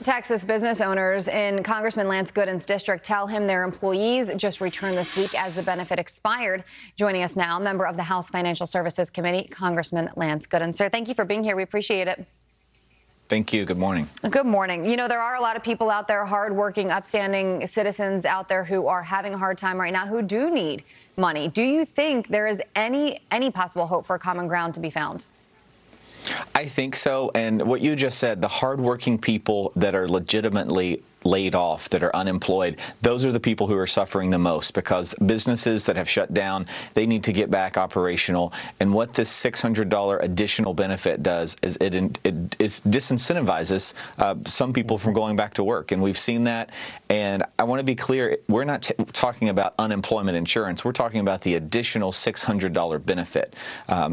Texas business owners in Congressman Lance Gooden's district tell him their employees just returned this week as the benefit expired. Joining us now, member of the House Financial Services Committee, Congressman Lance Gooden. Sir, thank you for being here. We appreciate it. Thank you. Good morning. Good morning. You know, there are a lot of people out there, hardworking, upstanding citizens out there who are having a hard time right now, who do need money. Do you think there is any possible hope for common ground to be found? I think so. And what you just said, the hardworking people that are legitimately laid off, that are unemployed, those are the people who are suffering the most, because businesses that have shut down, they need to get back operational. And what this $600 additional benefit does is it disincentivizes some people from going back to work. And we've seen that. And I want to be clear, we're not talking about unemployment insurance. We're talking about the additional $600 benefit.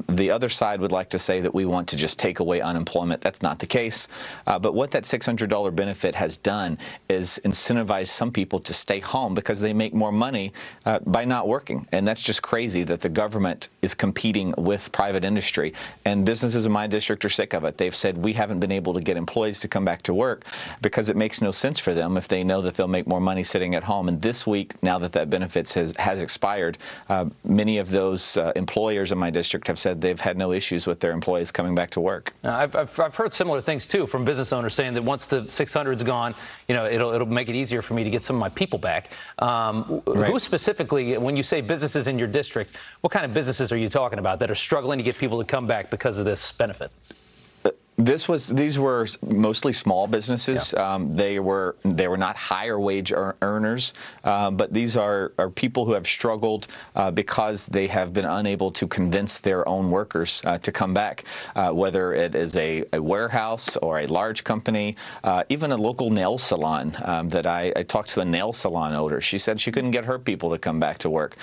The other side would like to say that we want to just take away unemployment. That's not the case. But what that $600 benefit has done is incentivize some people to stay home because they make more money by not working. And that's just crazy that the government is competing with private industry. And businesses in my district are sick of it. They've said we haven't been able to get employees to come back to work because it makes no sense for them if they know that they'll make more money sitting at home. And this week, now that that benefits has expired, many of those employers in my district have said they've had no issues with their employees coming back to work. I've heard similar things, too, from business owners saying that once the 600's gone, you know, it'll make it easier for me to get some of my people back. Right. Who specifically, when you say businesses in your district, what kind of businesses are you talking about that are struggling to get people to come back because of this benefit? These were mostly small businesses. Yeah. They were not higher wage earners, but these are people who have struggled because they have been unable to convince their own workers to come back, whether it is a warehouse or a large company, even a local nail salon. That I talked to a nail salon owner. She said she couldn't get her people to come back to work.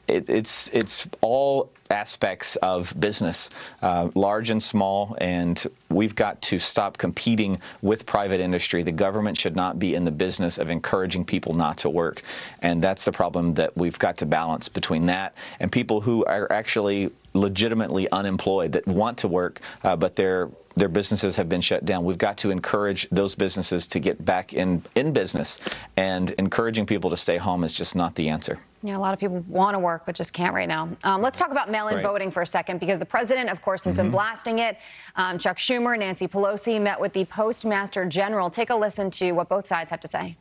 It's all aspects of business, large and small, and we've got to stop competing with private industry. The government should not be in the business of encouraging people not to work, and that's the problem that we've got to balance between that and people who are actually legitimately unemployed that want to work, but their businesses have been shut down. We've got to encourage those businesses to get back in business, and encouraging people to stay home is just not the answer. Yeah, a lot of people want to work but just can't right now. Let's talk about mail-in voting for a second, because the president, of course, has been blasting it. Chuck Schumer, Nancy Pelosi met with the Postmaster General. Take a listen to what both sides have to say.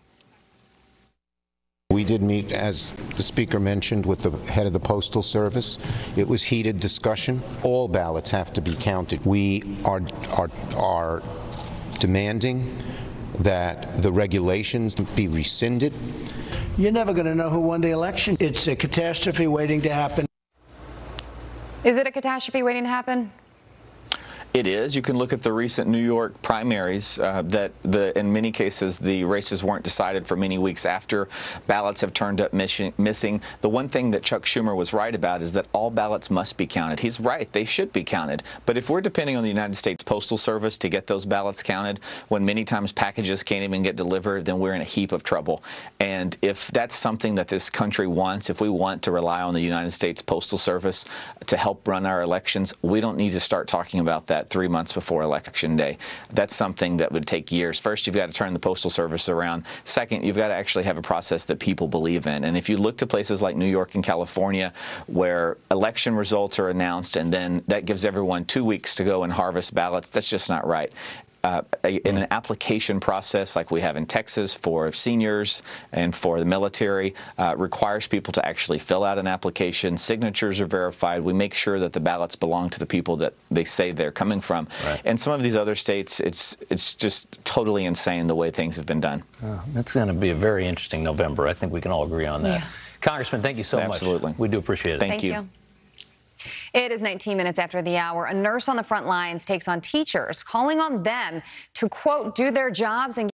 We did meet, as the Speaker mentioned, with the head of the Postal Service. It was heated discussion. All ballots have to be counted. We are demanding that the regulations be rescinded. You're never going to know who won the election. It's a catastrophe waiting to happen. Is it a catastrophe waiting to happen? It is. You can look at the recent New York primaries that in many cases the races weren't decided for many weeks after. Ballots have turned up missing. The one thing that Chuck Schumer was right about is that all ballots must be counted. He's right. They should be counted. But if we're depending on the United States Postal Service to get those ballots counted, when many times packages can't even get delivered, then we're in a heap of trouble. And if that's something that this country wants, if we want to rely on the United States Postal Service to help run our elections, we don't need to start talking about that 3 months before Election Day. That's something that would take years. First, you've got to turn the Postal Service around. Second, you've got to actually have a process that people believe in. And if you look to places like New York and California, where election results are announced and then that gives everyone 2 weeks to go and harvest ballots, that's just not right. In an application process like we have in Texas for seniors and for the military, requires people to actually fill out an application. Signatures are verified. We make sure that the ballots belong to the people that they say they're coming from. Right. And some of these other states, it's just totally insane the way things have been done. It's going to be a very interesting November. I think we can all agree on that. Yeah. Congressman, thank you so much. Absolutely. We do appreciate it. Thank you. It is 19 minutes after the hour. A nurse on the front lines takes on teachers, calling on them to, quote, do their jobs and